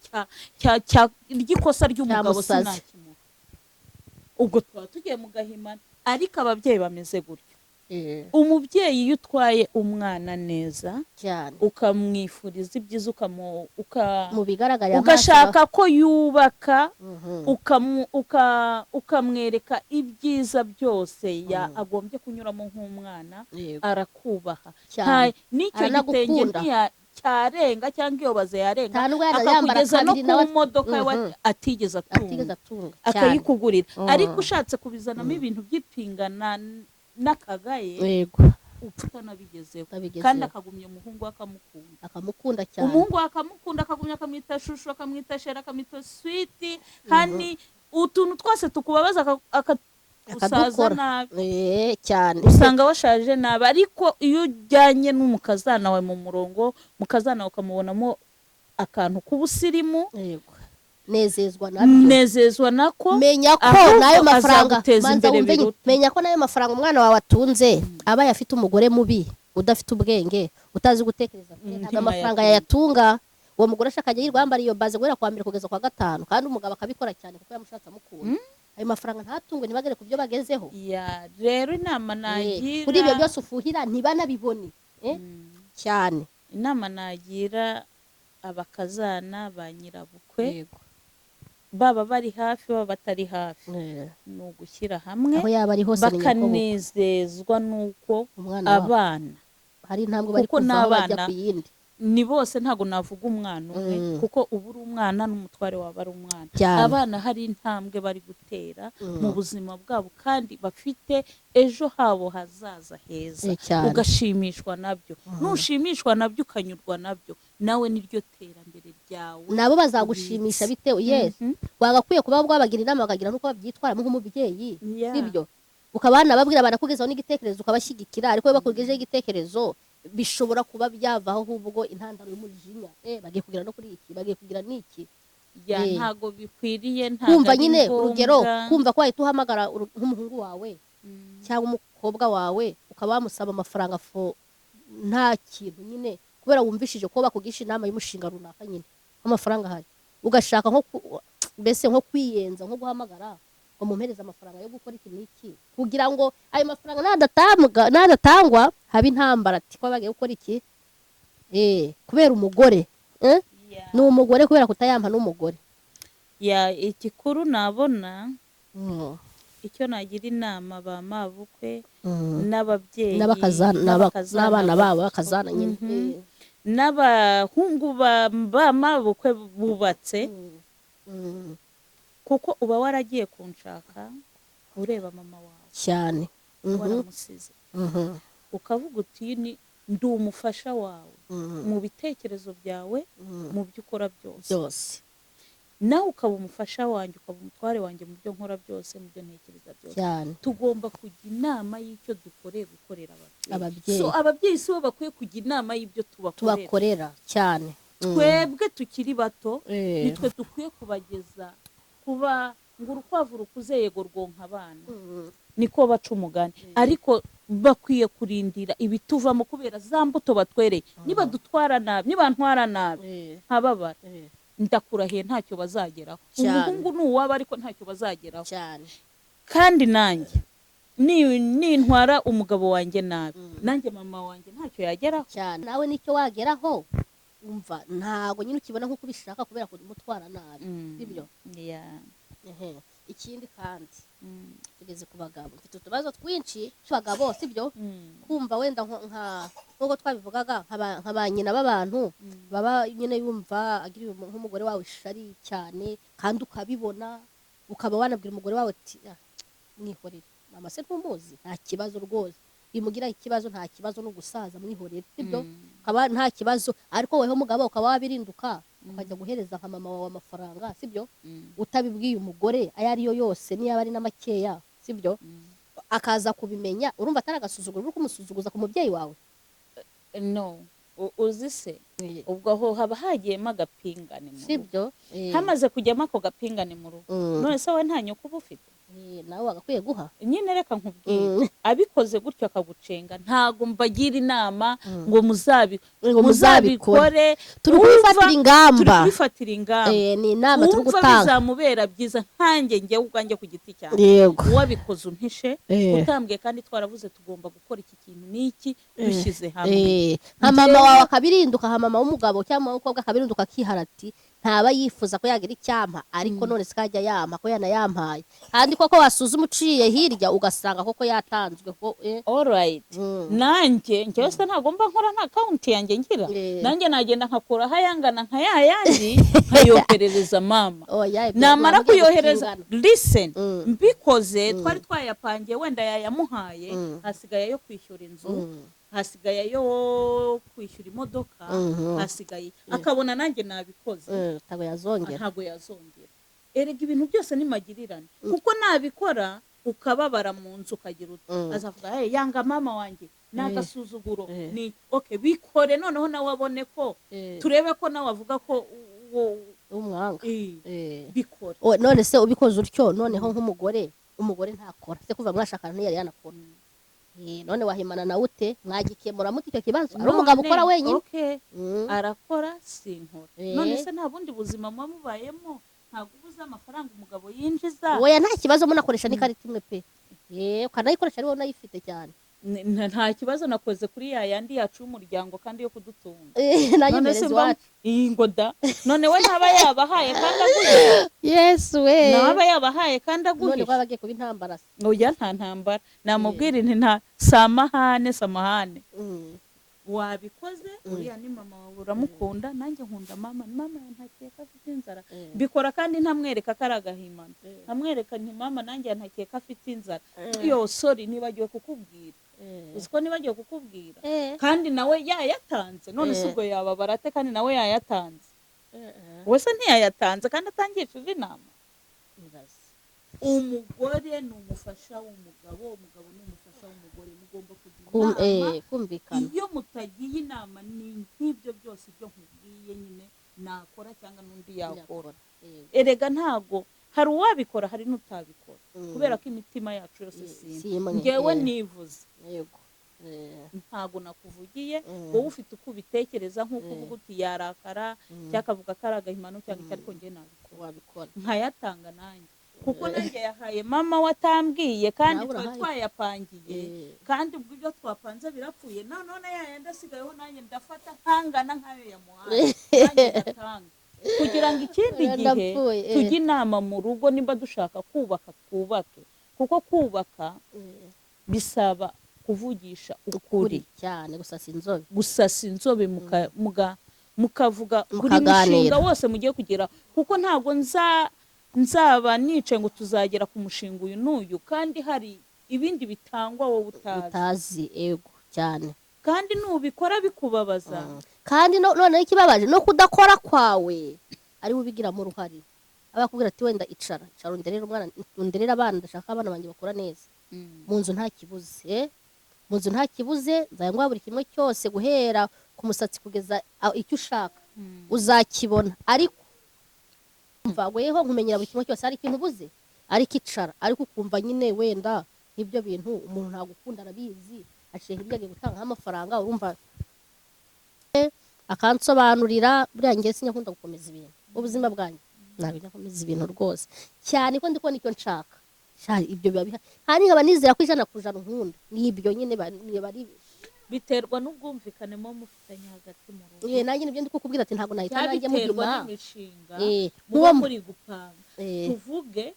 ry'ikosa ry'umugabo sinakimuha ubwo tuba tugiye mu gahimana ariko ababyeyi bameze gutyo umubyeyi iyo utwaye umwana neza ukamwifuriza ibyiza ugashaka ko yubaka ukamwereka ibyiza byose agombye kunyuramo nk'umwana arakubaha n'icyo gitenge cyarenga cyangwa iyo baze yarenga akakugeza no ku modoka atigeze atunga akayikugurira ariko ushatse kubizanamo ibintu by'ipingana n'akagaye upfa utanabigezeho kandi akagumya umuhungu we akamukunda cyane umuhungu we akamukunda akagumya akamwita shushu akamwita shera akamwita switi kandi utuntu twose tukubabaza usaza nabi cyane usanga washaje nabi ariko iyo ujyanye n'umukazana wawe mu murongo mukazana ukamubonamo akantu k'ubusirimu nezezwa nako menya ko nayo mafaranga menya ko nayo mafaranga umwana wawe atunze aba yafite umugore mubi udafite ubwenge utazi gutekereza ntabwo amafaranga yayatunga uwo mugore ashaka ajya yirwambara iyo baze guhera kwa mbere kugeza kwa gatanu kandi umugabo akabikora cyane kuko yamushatse amukunda ayo mafaranga ntatungwe ntibagere ku byo bagezeho rero inama nagira kuri ibyo byose ufuhira ntibanabibone cyane inama nagira abakazana ba nyirabukwe baba bari hafi baba batari hafi ni ugushyira hamwe bakanezezwa n'uko abana hari intambwe bari kuvaho bajya ku yindi ni bose ntabwo navuga umwana umwe kuko ubu uri umwana n'umutware waba ari umwana abana hari intambwe bari gutera mu buzima bwabo kandi bafite ejo habo hazaza heza ugashimishwa nabyo nushimishwa nabyo ukanyurwa nabyo nawe niryo terambere ryawe nabo bazagushimisha bitewe wagakwiye kuba bwabagira inama bakagira nuko babyitwaramo nk'umubyeyi sibyo ukabana babwira banakugezaho n'igitekerezo ukabashyigikira ariko iyo bakugejeho igitekerezo bishobora kuba byavaho ahubwo intandaro y'umujinya bagiye kugira no kuri iki bagiye kugira n'iki ntago bikwiriye kumva nyine urugero kumva ko wahita uhamagara nk'umuhungu wawe cyangwa umukobwa wawe ukaba wamusaba amafaranga nta kintu nyine kubera wumvishije ko bakugisha inama y'umushinga runaka nyine amafaranga ahari ugashaka mbese nko kwiyenza nko guhamagara ngo mumpereze amafaranga yo gukora iki n'iki kugira ngo ayo mafaranga nadatangwa haba intambara ati ko bagiye gukora iki kubera umugore ni umugore kubera kutayampa n'umugore igikuru nabona icyo nagira inama ba mabukwe n'ababyeyi n'abana babo bakazana nyine n'abahungu ba mabukwe bubatse kuko uba waragiye kunshaka ureba mama wawe cyane waramusize ukavuga uti ndi umufasha wawe mu bitekerezo byawe mu byo ukora byose nawe ukaba umufasha wanjye ukaba umutware wanjye mu byo nkora byose mu byo ntekereza byose tugomba kujya inama y'icyo dukoreye gukorera ababyeyi ababyeyi si bo bakwiye kujya inama y'ibyo tubakorera cyane twebwe tukiri bato nitwe dukwiye kubageza kuba ngo urukwavu rukuze yego rwonka abana niko baca umugani ariko bakwiye kurindira ibituvamo kubera za mbuto batwereye niba dutwara nabi niba ntwara nabi nkababara ndakurahiye ntacyo bazageraho umuhungu ni uwaba ariko ntacyo bazageraho kandi nanjye nintwara umugabo wanjye nabi nanjye mama wanjye ntacyo yageraho nawe nicyo wageraho umva ntago nyine ukibona nk'uko ubishaka kubera kumutwara nabi sibyo ikindi kandi tugeze ku bagabo mfite utubazo twinshi tw'abagabo sibyo kumva wenda nk'uko twabivugaga nka ba nyina b'abantu baba nyine yumva agira nk'umugore wawe ishari cyane kandi ukabibona ukaba wanabwira umugore wawe ati mwihorere mama se ntumuzi nta kibazo rwose imugira ikibazo nta kibazo no gusaza mwihorera sibyo kaba nta kibazo ariko weho mugabo ukaba wabirinduka ukajya guhereza nka mama wawe amafaranga sibyo utabibwiye umugore aya ariyo yose niyo ari na makeya sibyo akaza kubimenya urumva ataragasuzugura uri kumusuzuguza ku mubyeyi wawe no uzi se ubwo aho haba hagiyemo agapingane mu rugo sibyo hamaze kujyamo ako gapingane mu rugo none se wowe nta nyoko uba ufite nawe wagakwiye guha nyine reka nkubwire abikoze gutyo akagucenga ntago mbagira inama ngo muzabikore turi kwifatira ingamba ni inama turi wumva gutanga bizamubera byiza nkanjye njyewe ubwanjye ku giti cyanjye yego uwabikoze umpishe utambwiye kandi twaravuze tugomba gukora iki kintu n'iki dushyize hamwe nka mama wawe akabirinduka nka mama w'umugabo cyangwa w'umukobwa akabirinduka akiharati ntaba yifuza ko yagira icyampa ariko none sikajya yampa ko yanayampaye kandi koko wasuzuma uciye hirya ugasanga koko yatanzwe ko alright nanjye njyewe se ntagomba nkora nta account yanjye ngira nanjye nagenda nkakura hayangana nka yayandi nkayoherereza mama namara kuyohereza listen mbikoze twari twayapangiye wenda yayamuhaye hasigaye yo kwishyura inzu hasigaye yo kwishyura imodoka hasigaye akabona nanjye nabikoze ntago yazongera erega ibintu byose ni magirirane kuko nabikora ukababara mu nzu ukagira azavuga hey yanga mama wanjye nagasuzuguro ni okay bikore noneho nawe abone ko turebe ko nawe avuga ko umwanga bikore none se ubikoze utyo noneho nk'umugore ntakora se kuva mwashakana ntiyari yanakora none wahimana nawe ute mwagikemura muti icyo kibazo ari umugabo ukora wenyine arakora sinkora none se nta bundi buzima muba mubayemo ntabwo ubuze amafaranga umugabo yinjiza oya nta kibazo munakoresha n'ikarita imwe pe ukanayikoresha ari wowe unayifite cyane nta kibazo nakoze kuri yandi yacu y'umuryango kandi yo kudutunga none se iyi ngoda none we ntaba yabahaye kandi aguhisha yesu we ntaba yabahaye kandi aguhisha none kwa bagiye kuba intambara oya nta ntambara namubwira nti nta samahane wabikoze uriya ni mama wawe uramukunda nanjye nkunda mama yantakiye ko afite inzara mbikora kandi ntamwereka ko ari agahimano ntamwereka nti mama nanjye yantakiye ko afite inzara yo sorry nibagiwe kukubwira uziko nibagiwe kukubwira kandi nawe yayatanze none se ubwo yababara ate kandi nawe yayatanze wese ntiyayatanze kandi atangishije inama umugore ni umufasha w'umugabo umugabo ni umufasha w'umugore mugomba kumvikana iyo mutagiye inama ni nk'ibyo byose ibyo nkubwiye nyine nakora cyangwa n'undi yakora erega ntago hari uwabikora hari n'utabikora kubera ko imitima yacu yose simwe ngewe nivuze ntago nakuvugiye wowe ufite uko ubitekereza nk'uko uvuga uti yarakara cyangwa akavuga ko ari agahimano cyangwa icyo ariko njye nabikora nkayatanga nanjye kuko nanjye yahaye mama watambwiye kandi twari twayapangiye kandi ubwo ibyo twapanze birapfuye none yayandi asigayeho nanjye ndafata nkangana nk'ayo yamuhaye nanjye ndatanga kugira ngo ikindi gihe tujye inama mu rugo nimba dushaka kubaka twubake kuko kubaka bisaba kuvugisha ukuri cyane gusasa inzobe mukavuga buri mushinga wose mugiye kugira kuko ntabwo nzaba nice ngo tuzagera ku mushinga uyu n'uyu kandi hari ibindi bitangwa wowe utazi ego cyane kandi nubikora bikubabaza kandi noneho ikibabaje no kudakora kwawe ari ubigiramo uruhare abakubwira ati wenda icara underera abana ndashaka abana banjye bakora neza mu nzu nta kibuze nzayangwa buri kimwe cyose guhera ku musatsi kugeza icyo ushaka uzakibona ariko mvagoyeho nkumenyera buri kimwe cyose ari ikintu ubuze ariko icara ariko ukumva nyine wenda nk'ibyo bintu umuntu ntagukunda arabizi aciye hirya agiye gutangaho amafaranga urumva akansobanurira buriya ngiye sinyakunda gukomeza ibintu ubuzima bwanjye ntabwo njya gukomeza ibintu rwose cyane ko ndi kubona icyo nshaka ibyo biba bihari kandi nkaba nizera ko ijana ku ijana nkunda n'ibyo nyine bari biterwa n'ubwumvikane mo mufitanye hagati mu rugo nanjye nibyo ndi kukubwira ati ntabwo nahita nanjye biterwa n'imishinga muba muri gupanga tuvuge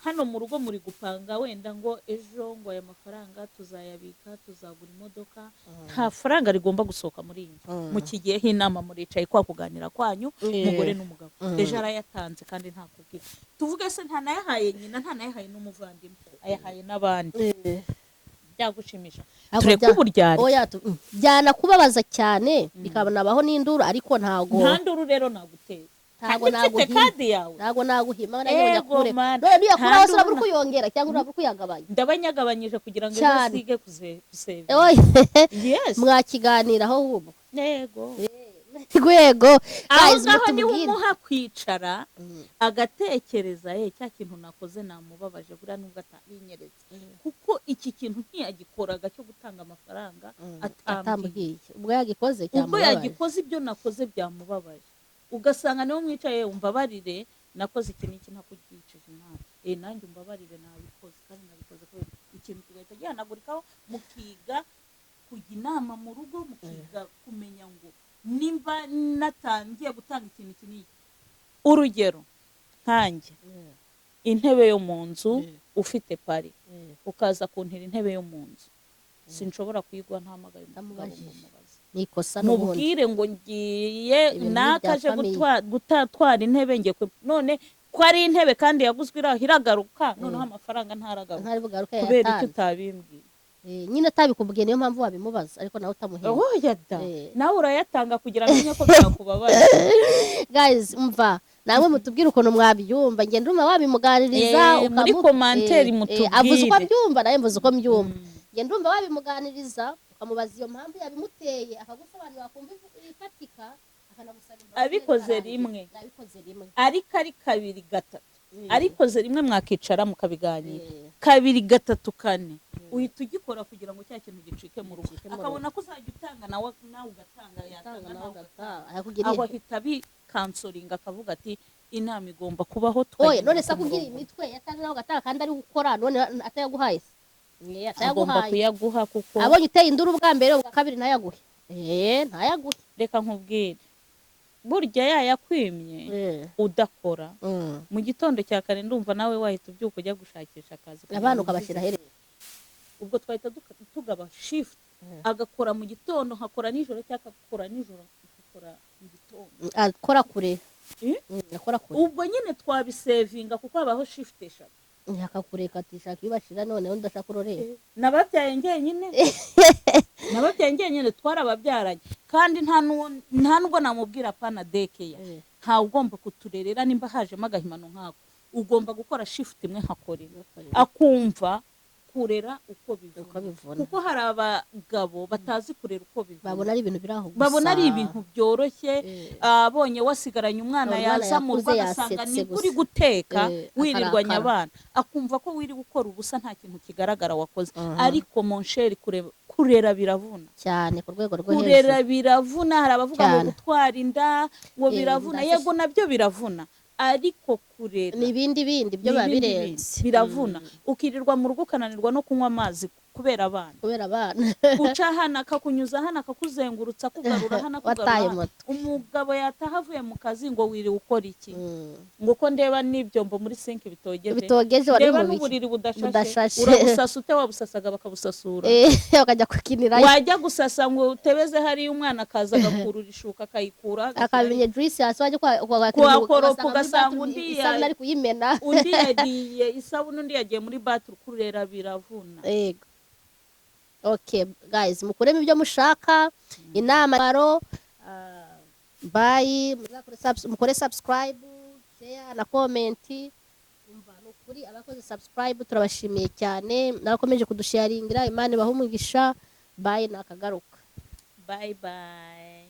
hano mu rugo muri gupanga wenda ngo ejo ngo aya mafaranga tuzayabika tuzagura imodoka nta faranga rigomba gusohoka muri iyi nzu mukigiyeho inama muricaye kwa kuganira kwanyu umugore n'umugabo ejo arayatanze kandi nta kubwira tuvuge se nta nayahaye nyina nta nayahaye n'umuvandimwe ayahaye n'abandi byagushimisha Ntabwo tureke bya- uburyarya oya byanakubabaza cyane bikabonabaho n'induru ariko ntago nta nduru rero nagutera ntago kandi mfite naguhima kadi yawe ntago naguhima Ego, man. none nuyakuraho Nta urabura nduru uko uyongera cyangwa urabura uko uyagabanya ndabanyagabanyije kugira ngo Cyane. uzasige kuseva Oya, yes mwakiganiraho ahubwo yego rwego aho guys, ngaho niho mutubwire. umuha kwicara agatekereza cya kintu nakoze namubabaje buriya nubwo atabinyeretse kuko iki kintu ntiyagikoraga cyo gutanga amafaranga atambwiye atambwiye ubwo yagikoze ubwo cyamubabaje yagikoze ibyo nakoze byamubabaje ugasanga niwo mwicaye umbabarire nakoze iki n'iki ntakugicije inama nanjye umbabarire nabikoze kandi nabikoze kubera ikintu kigahita gihanagurikaho mukiga kujya inama mu rugo mukiga kumenya ngo nimba natangiye gutanga ikintu iki n'iki urugero nkanjye intebe yo mu nzu ufite pari ukaza kuntira intebe yo mu nzu sinshobora kuyigwa ntahamagaye umugabo ngo mubaze ni ikosa n'ubundi mubwire ngo ngiye Ibintu nakaje bya famille. gutatwara intebe ngiye none ko ari intebe kandi yaguzwe iragaruka noneho amafaranga ntaragaruka ntari bugaruke kubera icyo yatanze utabimbwiye nyine atabikubwiye niyo mpamvu wabimubaza ariko nawe utamuhera oya da Eh. nawe urayatanga kugira ngo amenye ko byakubabaje guys umva namwe mutubwire ukuntu mwabyumva ngenda urumva wabimuganiriza muri commentaire avuze uko mutubwire abyumva nawe mvuze uko mbyumva ngenda urumva wabimuganiriza ukamubaza iyo mpamvu yabimuteye akagusobanurira akumva ifatika akanagusaba imbabazi abikoze neza rimwe yabikoze rimwe ariko ari kabiri gatatu arikoze rimwe mwakicara mukabiganira Eh. kabiri gatatu kane uhita ugikora kugira ngo cya kintu gicike mu rugo Gicike mu akabona ko uzajya utanga nawe ugatanga yatanga nawe ugatanga akakugirira aho ahita bikansoringa akavuga ati inama igomba kubaho oye none se ku akugiriye murongo." imitwe yatanze nawe ugatanga kandi ari gukora none atayaguhaye se agomba kuyaguha kuko abonye uteye induru ubwa mbere ubwa kabiri ntayaguhe ntayaguhe reka nkubwire burya yayakwimye udakora mu gitondo cya kare ndumva nawe wahita ubyuka ujya gushakisha akazi abana ukabashyira ahereye ubwo twahita tugaba shift agakora mu gitondo nkakora nijoro cyangwa agakora nijoro nkakora mu gitondo akora kure akora kure ubwo nyine twabisevinga kuko habaho shift eshatu akakureka ati shaka ibashira noneho ndashaka urorera nababyaye njyenyine twarababyaranye kandi nta nubwo namubwira pana dekeya ntawe ugomba kuturerera nimba hajemo agahimano nkako ugomba gukora shift imwe nkakorera akumva kurera uko bivuna kuko hari abagabo batazi kurera uko bivuna babona ari ibintu biri aho gusa babona ari ibintu byoroshye abonye wasigaranye umwana yaza mu rugo agasanga ni uri guteka wirirwanya abana akumva ko wiri gukora ubusa nta kintu kigaragara wakoze ariko monsheri kurera biravuna cyane ku rwego rwo hejuru kurera biravuna hari abavuga ngo gutwara inda ngo biravuna yego nabyo biravuna ariko kurera n'ibindi byo babirenze biravuna ukirirwa mu rugo ukananirwa no kunywa amazi kubera abana uca hano akakunyuza hano akakuzengurutsa kugarura hano akugarura umugabo yataha avuye mu kazi ngo wiri ukora iki ngo ko ndeba n'ibyombo muri sinki bitogeje ndeba n'uburiri budashashe urabusasa ute wabusasaga bakabusasura bakajya kukinirayo wajya gusasa ngo utebeze hariyo umwana akaza agakurura ishuka akayikura akabimenya juice hasi wajya kwakoropa ugasanga undi ari kuyimena undi yagiye isabune undi yagiye muri batiri kurera biravuna yego okay guys mukuremo ibyo mushaka inama baro bye mukore subscribe share na comment umva nukuri abakoze subscribe turabashimiye cyane nabakomeje kudusharingira Imana ibahe umugisha bye nakagaruka bye bye.